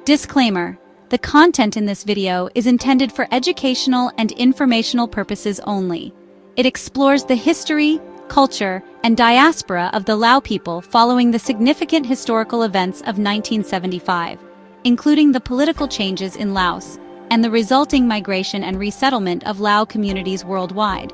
Disclaimer: the content in this video is intended for educational and informational purposes only. It explores the history, culture, and diaspora of the Lao people following the significant historical events of 1975, including the political changes in Laos and the resulting migration and resettlement of Lao communities worldwide.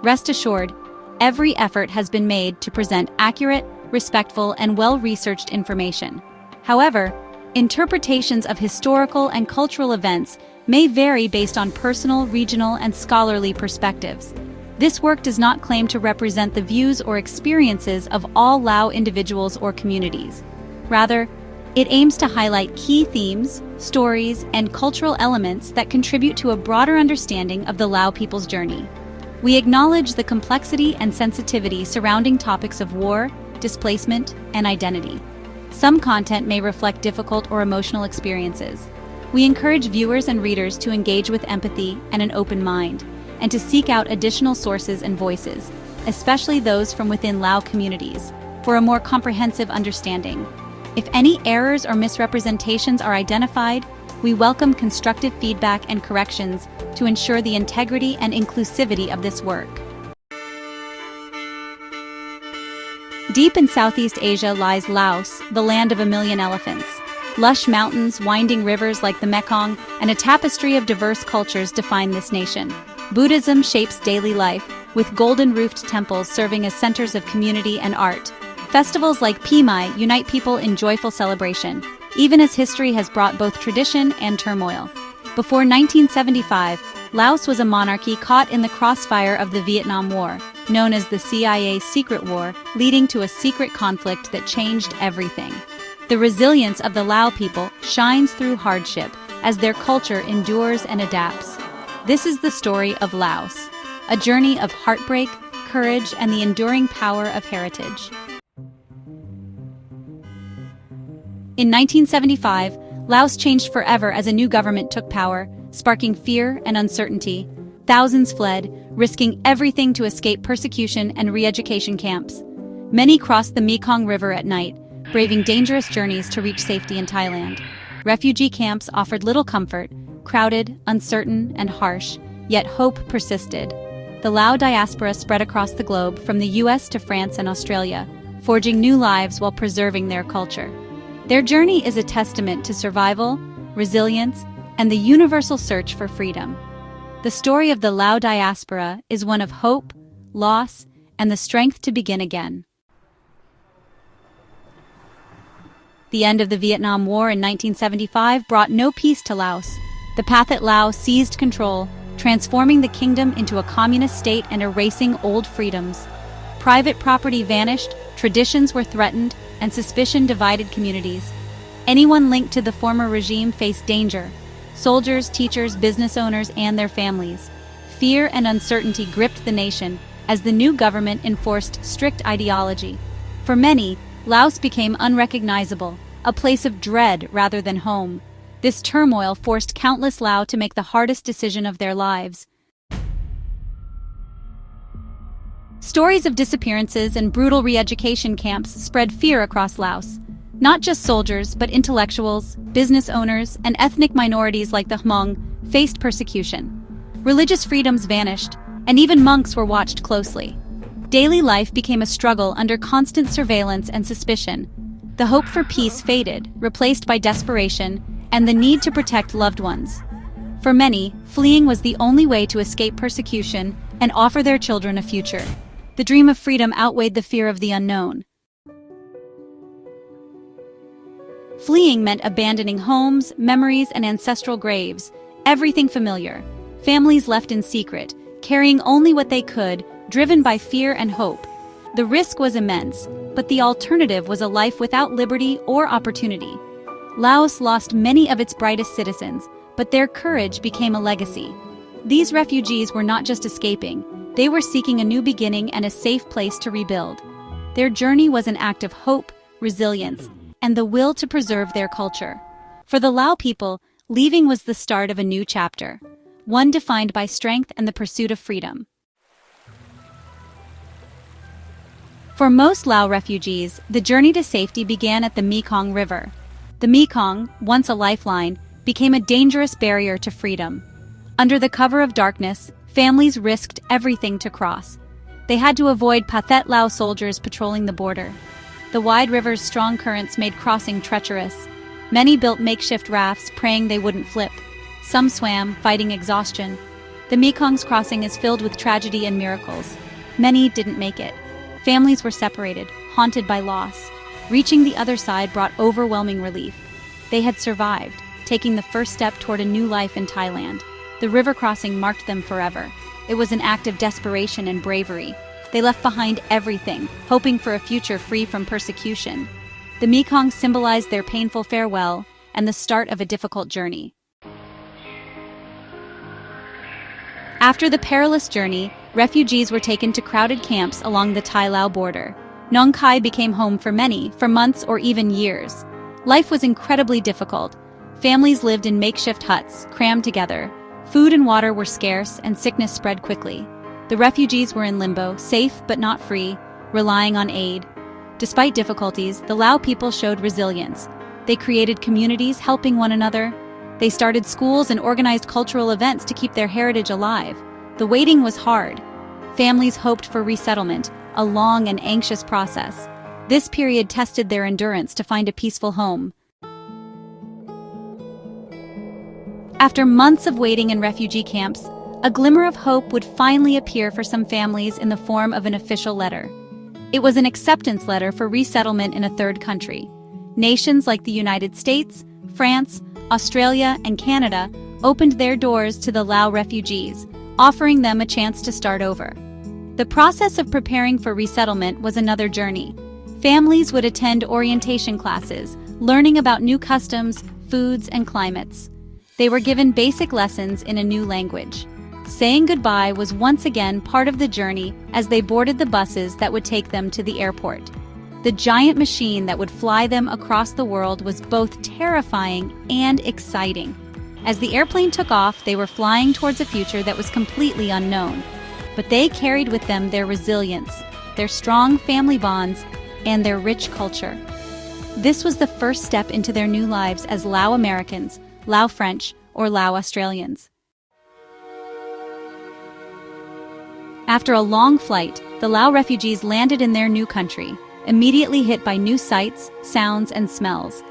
Rest assured, every effort has been made to present accurate, respectful, and well-researched information. However, interpretations of historical and cultural events may vary based on personal, regional, and scholarly perspectives. This work does not claim to represent the views or experiences of all Lao individuals or communities. Rather, it aims to highlight key themes, stories, and cultural elements that contribute to a broader understanding of the Lao people's journey. We acknowledge the complexity and sensitivity surrounding topics of war, displacement, and identity. Some content may reflect difficult or emotional experiences. We encourage viewers and readers to engage with empathy and an open mind, and to seek out additional sources and voices, especially those from within Lao communities, for a more comprehensive understanding. If any errors or misrepresentations are identified, we welcome constructive feedback and corrections to ensure the integrity and inclusivity of this work. Deep in Southeast Asia lies Laos, the land of a million elephants. Lush mountains, winding rivers like the Mekong, and a tapestry of diverse cultures define this nation. Buddhism shapes daily life, with golden-roofed temples serving as centers of community and art. Festivals like Pimai unite people in joyful celebration, even as history has brought both tradition and turmoil. Before 1975, Laos was a monarchy caught in the crossfire of the Vietnam War, known as the CIA's Secret War, leading to a secret conflict that changed everything. The resilience of the Lao people shines through hardship as their culture endures and adapts. This is the story of Laos, a journey of heartbreak, courage, and the enduring power of heritage. In 1975, Laos changed forever as a new government took power, sparking fear and uncertainty. Thousands fled, risking everything to escape persecution and re-education camps. Many crossed the Mekong River at night, braving dangerous journeys to reach safety in Thailand. Refugee camps offered little comfort, crowded, uncertain, and harsh, yet hope persisted. The Lao Diaspora spread across the globe from the US to France and Australia, forging new lives while preserving their culture. Their journey is a testament to survival, resilience, and the universal search for freedom. The story of the Lao Diaspora is one of hope, loss, and the strength to begin again. The end of the Vietnam War in 1975 brought no peace to Laos. The Pathet Lao seized control, transforming the kingdom into a communist state and erasing old freedoms. Private property vanished, traditions were threatened, and suspicion divided communities. Anyone linked to the former regime faced danger: soldiers, teachers, business owners, and their families. Fear and uncertainty gripped the nation as the new government enforced strict ideology. For many, Laos became unrecognizable, a place of dread rather than home. This turmoil forced countless Lao to make the hardest decision of their lives. Stories of disappearances and brutal re-education camps spread fear across Laos. Not just soldiers, but intellectuals, business owners, and ethnic minorities like the Hmong faced persecution. Religious freedoms vanished, and even monks were watched closely. Daily life became a struggle under constant surveillance and suspicion. The hope for peace faded, replaced by desperation and the need to protect loved ones. For many, fleeing was the only way to escape persecution and offer their children a future. The dream of freedom outweighed the fear of the unknown. Fleeing meant abandoning homes, memories, and ancestral graves, everything familiar. Families left in secret, carrying only what they could, driven by fear and hope. The risk was immense, but the alternative was a life without liberty or opportunity. Laos lost many of its brightest citizens, but their courage became a legacy. These refugees were not just escaping, they were seeking a new beginning and a safe place to rebuild. Their journey was an act of hope, resilience, and the will to preserve their culture. For the Lao people, leaving was the start of a new chapter, one defined by strength and the pursuit of freedom. For most Lao refugees, the journey to safety began at the Mekong River. The Mekong, once a lifeline, became a dangerous barrier to freedom. Under the cover of darkness, families risked everything to cross. They had to avoid Pathet Lao soldiers patrolling the border. The wide river's strong currents made crossing treacherous. Many built makeshift rafts, praying they wouldn't flip. Some swam, fighting exhaustion. The Mekong's crossing is filled with tragedy and miracles. Many didn't make it. Families were separated, haunted by loss. Reaching the other side brought overwhelming relief. They had survived, taking the first step toward a new life in Thailand. The river crossing marked them forever. It was an act of desperation and bravery. They left behind everything, hoping for a future free from persecution. The Mekong symbolized their painful farewell and the start of a difficult journey. After the perilous journey, refugees were taken to crowded camps along the Thai-Lao border. Nong Khai became home for many, for months or even years. Life was incredibly difficult. Families lived in makeshift huts, crammed together. Food and water were scarce, and sickness spread quickly. The refugees were in limbo, safe but not free, relying on aid. Despite difficulties, the Lao people showed resilience. They created communities, helping one another. They started schools and organized cultural events to keep their heritage alive. The waiting was hard. Families hoped for resettlement, a long and anxious process. This period tested their endurance to find a peaceful home. After months of waiting in refugee camps, a glimmer of hope would finally appear for some families in the form of an official letter. It was an acceptance letter for resettlement in a third country. Nations like the United States, France, Australia, and Canada opened their doors to the Lao refugees, offering them a chance to start over. The process of preparing for resettlement was another journey. Families would attend orientation classes, learning about new customs, foods, and climates. They were given basic lessons in a new language. Saying goodbye was once again part of the journey as they boarded the buses that would take them to the airport. The giant machine that would fly them across the world was both terrifying and exciting. As the airplane took off, they were flying towards a future that was completely unknown. But they carried with them their resilience, their strong family bonds, and their rich culture. This was the first step into their new lives as Lao Americans, Lao French, or Lao Australians. After a long flight, the Lao refugees landed in their new country, immediately hit by new sights, sounds, and smells.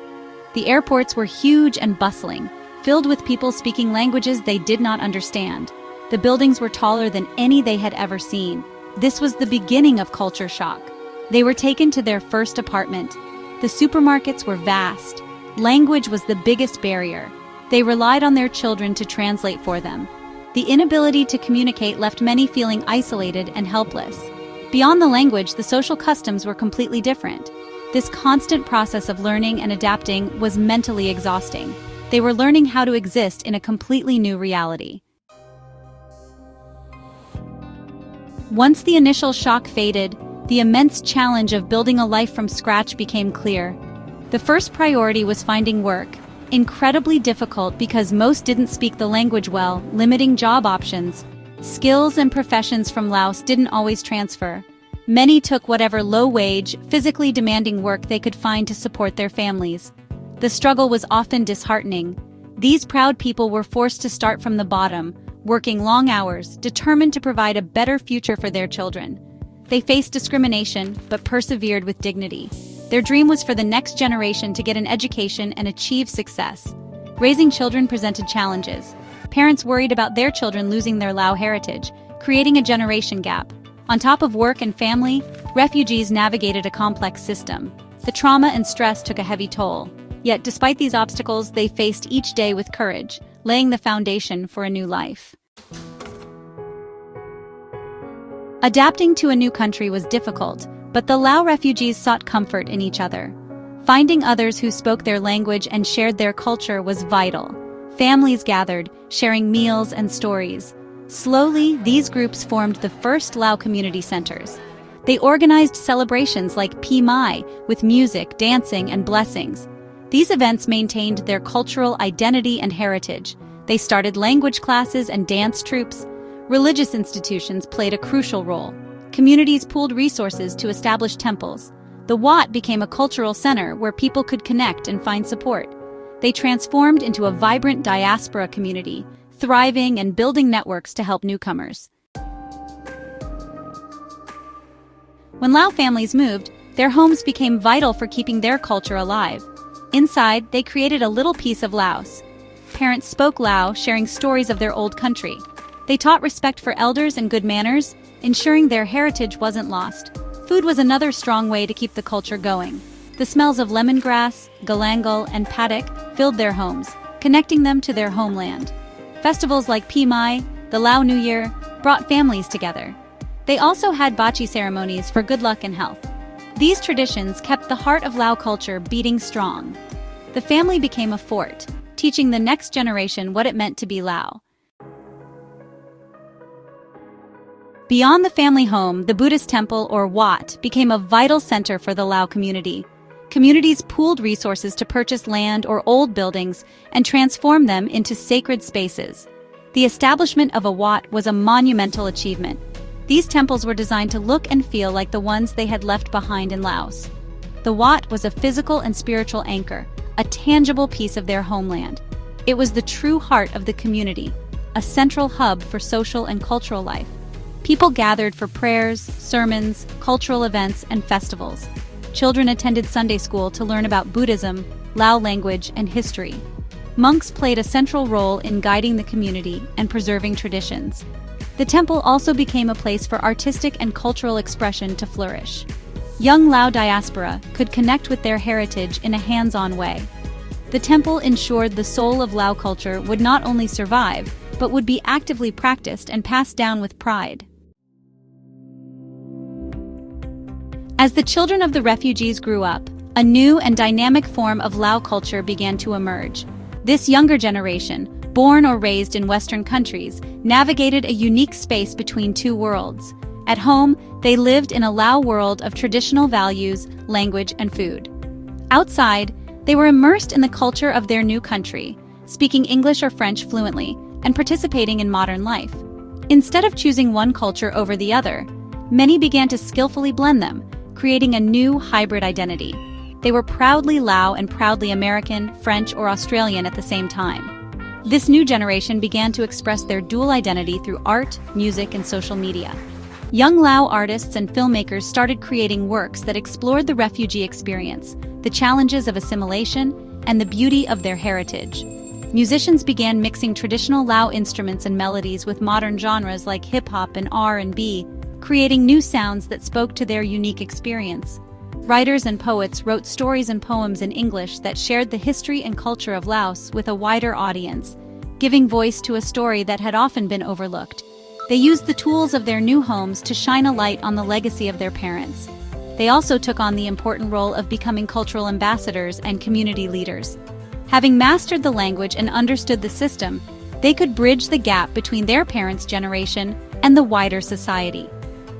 The airports were huge and bustling, filled with people speaking languages they did not understand. The buildings were taller than any they had ever seen. This was the beginning of culture shock. They were taken to their first apartment. The supermarkets were vast. Language was the biggest barrier. They relied on their children to translate for them. The inability to communicate left many feeling isolated and helpless. Beyond the language, the social customs were completely different. This constant process of learning and adapting was mentally exhausting. They were learning how to exist in a completely new reality. Once the initial shock faded, the immense challenge of building a life from scratch became clear. The first priority was finding work, incredibly difficult because most didn't speak the language well, limiting job options. Skills and professions from Laos didn't always transfer. Many took whatever low-wage, physically demanding work they could find to support their families. The struggle was often disheartening. These proud people were forced to start from the bottom, working long hours, determined to provide a better future for their children. They faced discrimination, but persevered with dignity. Their dream was for the next generation to get an education and achieve success. Raising children presented challenges. Parents worried about their children losing their Lao heritage, creating a generation gap. On top of work and family, refugees navigated a complex system. The trauma and stress took a heavy toll. Yet, despite these obstacles, they faced each day with courage, laying the foundation for a new life. Adapting to a new country was difficult, but the Lao refugees sought comfort in each other. Finding others who spoke their language and shared their culture was vital. Families gathered, sharing meals and stories. Slowly, these groups formed the first Lao community centers. They organized celebrations like Pi Mai, with music, dancing, and blessings. These events maintained their cultural identity and heritage. They started language classes and dance troupes. Religious institutions played a crucial role. Communities pooled resources to establish temples. The Wat became a cultural center where people could connect and find support. They transformed into a vibrant diaspora community, thriving and building networks to help newcomers. When Lao families moved, their homes became vital for keeping their culture alive. Inside, they created a little piece of Laos. Parents spoke Lao, sharing stories of their old country. They taught respect for elders and good manners, ensuring their heritage wasn't lost. Food was another strong way to keep the culture going. The smells of lemongrass, galangal, and paddock filled their homes, connecting them to their homeland. Festivals like Pi Mai, the Lao New Year, brought families together. They also had bachi ceremonies for good luck and health. These traditions kept the heart of Lao culture beating strong. The family became a fort, teaching the next generation what it meant to be Lao. Beyond the family home, the Buddhist temple, or Wat, became a vital center for the Lao community. Communities pooled resources to purchase land or old buildings and transform them into sacred spaces. The establishment of a Wat was a monumental achievement. These temples were designed to look and feel like the ones they had left behind in Laos. The Wat was a physical and spiritual anchor, a tangible piece of their homeland. It was the true heart of the community, a central hub for social and cultural life. People gathered for prayers, sermons, cultural events, and festivals. Children attended Sunday school to learn about Buddhism, Lao language, and history. Monks played a central role in guiding the community and preserving traditions. The temple also became a place for artistic and cultural expression to flourish. Young Lao diaspora could connect with their heritage in a hands-on way. The temple ensured the soul of Lao culture would not only survive, but would be actively practiced and passed down with pride. As the children of the refugees grew up, a new and dynamic form of Lao culture began to emerge. This younger generation, born or raised in Western countries, navigated a unique space between two worlds. At home, they lived in a Lao world of traditional values, language, and food. Outside, they were immersed in the culture of their new country, speaking English or French fluently, and participating in modern life. Instead of choosing one culture over the other, many began to skillfully blend them, creating a new hybrid identity. They were proudly Lao and proudly American, French, or Australian at the same time. This new generation began to express their dual identity through art, music, and social media. Young Lao artists and filmmakers started creating works that explored the refugee experience, the challenges of assimilation, and the beauty of their heritage. Musicians began mixing traditional Lao instruments and melodies with modern genres like hip-hop and R&B, creating new sounds that spoke to their unique experience. Writers and poets wrote stories and poems in English that shared the history and culture of Laos with a wider audience, giving voice to a story that had often been overlooked. They used the tools of their new homes to shine a light on the legacy of their parents. They also took on the important role of becoming cultural ambassadors and community leaders. Having mastered the language and understood the system, they could bridge the gap between their parents' generation and the wider society.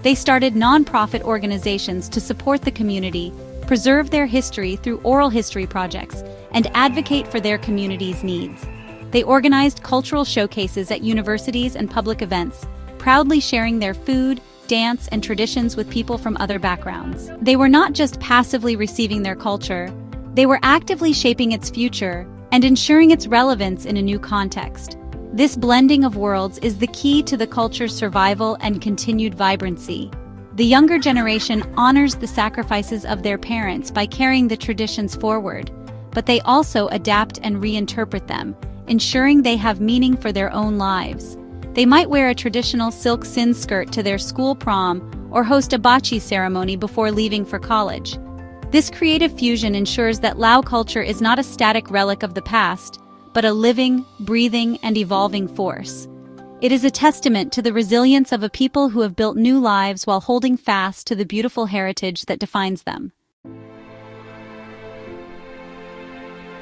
They started non-profit organizations to support the community, preserve their history through oral history projects, and advocate for their community's needs. They organized cultural showcases at universities and public events, proudly sharing their food, dance, and traditions with people from other backgrounds. They were not just passively receiving their culture, they were actively shaping its future and ensuring its relevance in a new context. This blending of worlds is the key to the culture's survival and continued vibrancy. The younger generation honors the sacrifices of their parents by carrying the traditions forward, but they also adapt and reinterpret them, ensuring they have meaning for their own lives. They might wear a traditional silk sin skirt to their school prom or host a bachi ceremony before leaving for college. This creative fusion ensures that Lao culture is not a static relic of the past, but a living, breathing, and evolving force. It is a testament to the resilience of a people who have built new lives while holding fast to the beautiful heritage that defines them.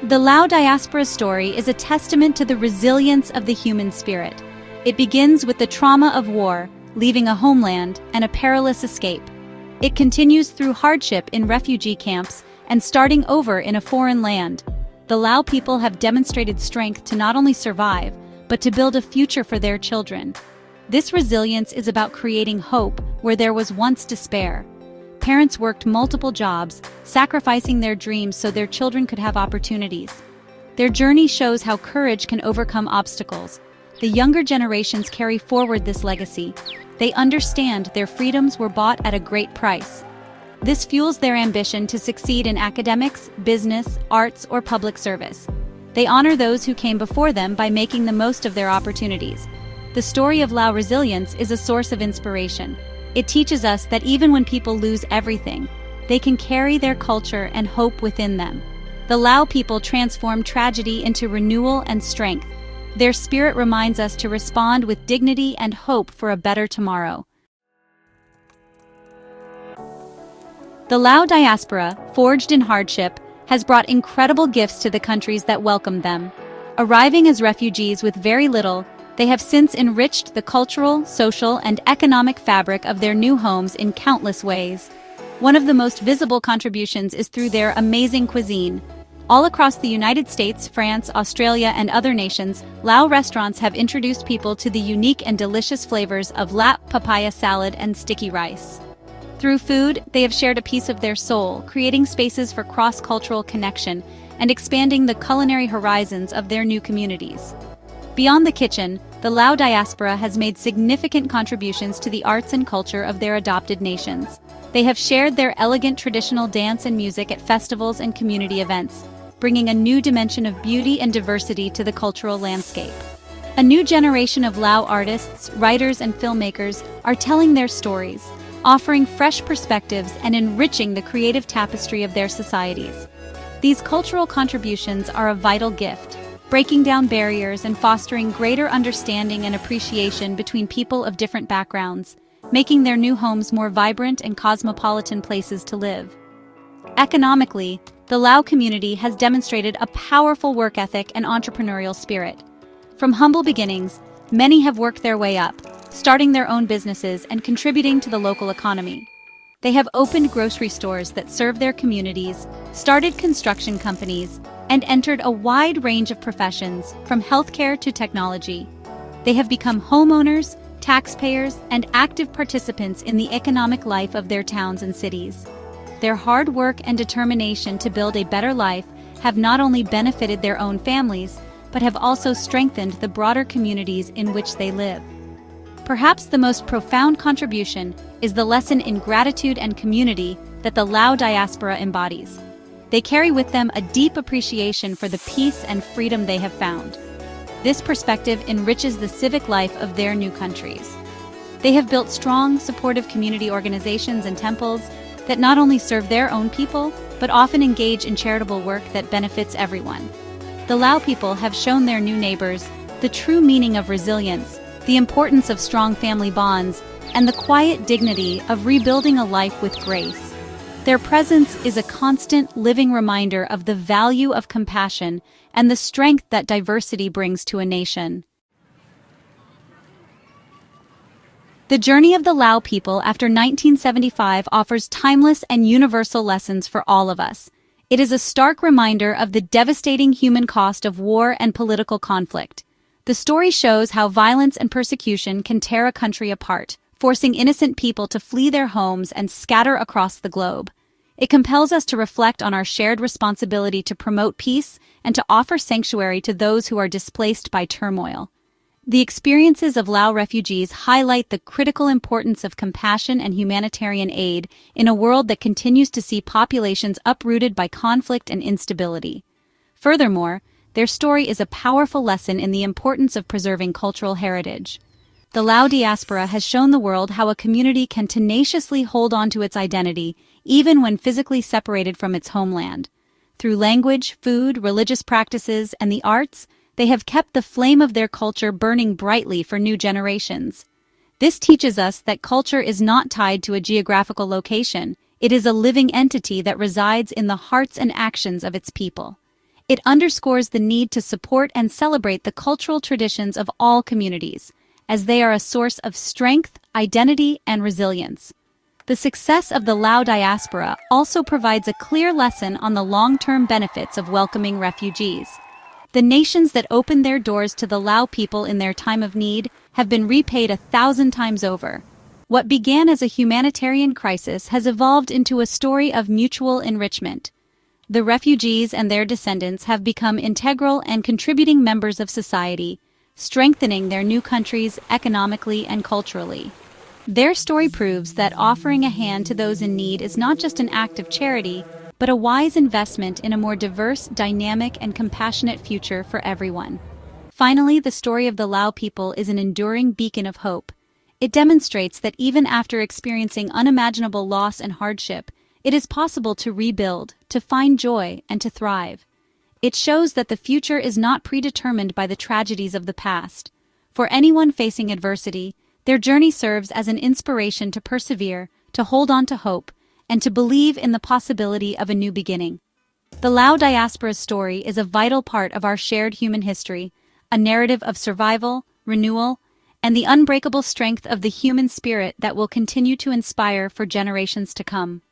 The Lao diaspora story is a testament to the resilience of the human spirit. It begins with the trauma of war, leaving a homeland, and a perilous escape. It continues through hardship in refugee camps and starting over in a foreign land. The Lao people have demonstrated strength to not only survive, but to build a future for their children. This resilience is about creating hope where there was once despair. Parents worked multiple jobs, sacrificing their dreams so their children could have opportunities. Their journey shows how courage can overcome obstacles. The younger generations carry forward this legacy. They understand their freedoms were bought at a great price. This fuels their ambition to succeed in academics, business, arts, or public service. They honor those who came before them by making the most of their opportunities. The story of Lao resilience is a source of inspiration. It teaches us that even when people lose everything, they can carry their culture and hope within them. The Lao people transform tragedy into renewal and strength. Their spirit reminds us to respond with dignity and hope for a better tomorrow. The Lao diaspora, forged in hardship, has brought incredible gifts to the countries that welcomed them. Arriving as refugees with very little, they have since enriched the cultural, social, and economic fabric of their new homes in countless ways. One of the most visible contributions is through their amazing cuisine. All across the United States, France, Australia, and other nations, Lao restaurants have introduced people to the unique and delicious flavors of lap, papaya salad, and sticky rice. Through food, they have shared a piece of their soul, creating spaces for cross-cultural connection and expanding the culinary horizons of their new communities. Beyond the kitchen, the Lao diaspora has made significant contributions to the arts and culture of their adopted nations. They have shared their elegant traditional dance and music at festivals and community events, bringing a new dimension of beauty and diversity to the cultural landscape. A new generation of Lao artists, writers, and filmmakers are telling their stories, offering fresh perspectives and enriching the creative tapestry of their societies. These cultural contributions are a vital gift, breaking down barriers and fostering greater understanding and appreciation between people of different backgrounds, making their new homes more vibrant and cosmopolitan places to live. Economically, the Lao community has demonstrated a powerful work ethic and entrepreneurial spirit. From humble beginnings, many have worked their way up, starting their own businesses and contributing to the local economy. They have opened grocery stores that serve their communities, started construction companies, and entered a wide range of professions, from healthcare to technology. They have become homeowners, taxpayers, and active participants in the economic life of their towns and cities. Their hard work and determination to build a better life have not only benefited their own families, but have also strengthened the broader communities in which they live. Perhaps the most profound contribution is the lesson in gratitude and community that the Lao diaspora embodies. They carry with them a deep appreciation for the peace and freedom they have found. This perspective enriches the civic life of their new countries. They have built strong, supportive community organizations and temples that not only serve their own people, but often engage in charitable work that benefits everyone. The Lao people have shown their new neighbors the true meaning of resilience, the importance of strong family bonds, and the quiet dignity of rebuilding a life with grace. Their presence is a constant, living reminder of the value of compassion and the strength that diversity brings to a nation. The journey of the Lao people after 1975 offers timeless and universal lessons for all of us. It is a stark reminder of the devastating human cost of war and political conflict. The story shows how violence and persecution can tear a country apart, forcing innocent people to flee their homes and scatter across the globe. It compels us to reflect on our shared responsibility to promote peace and to offer sanctuary to those who are displaced by turmoil. The experiences of Lao refugees highlight the critical importance of compassion and humanitarian aid in a world that continues to see populations uprooted by conflict and instability. Furthermore, their story is a powerful lesson in the importance of preserving cultural heritage. The Lao diaspora has shown the world how a community can tenaciously hold on to its identity, even when physically separated from its homeland. Through language, food, religious practices, and the arts, they have kept the flame of their culture burning brightly for new generations. This teaches us that culture is not tied to a geographical location. It is a living entity that resides in the hearts and actions of its people. It underscores the need to support and celebrate the cultural traditions of all communities, as they are a source of strength, identity, and resilience. The success of the Lao diaspora also provides a clear lesson on the long-term benefits of welcoming refugees. The nations that opened their doors to the Lao people in their time of need have been repaid 1,000 times over. What began as a humanitarian crisis has evolved into a story of mutual enrichment. The refugees and their descendants have become integral and contributing members of society, strengthening their new countries economically and culturally. Their story proves that offering a hand to those in need is not just an act of charity, but a wise investment in a more diverse, dynamic, and compassionate future for everyone. Finally, the story of the Lao people is an enduring beacon of hope. It demonstrates that even after experiencing unimaginable loss and hardship, it is possible to rebuild, to find joy, and to thrive. It shows that the future is not predetermined by the tragedies of the past. For anyone facing adversity, their journey serves as an inspiration to persevere, to hold on to hope, and to believe in the possibility of a new beginning. The Lao Diaspora's story is a vital part of our shared human history, a narrative of survival, renewal, and the unbreakable strength of the human spirit that will continue to inspire for generations to come.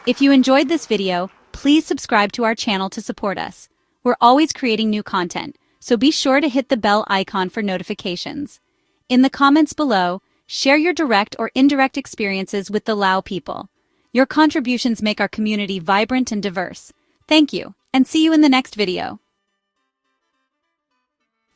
If you enjoyed this video, please subscribe to our channel to support us. We're always creating new content, so be sure to hit the bell icon for notifications. In the comments below, share your direct or indirect experiences with the Lao people. Your contributions make our community vibrant and diverse. Thank you, and see you in the next video.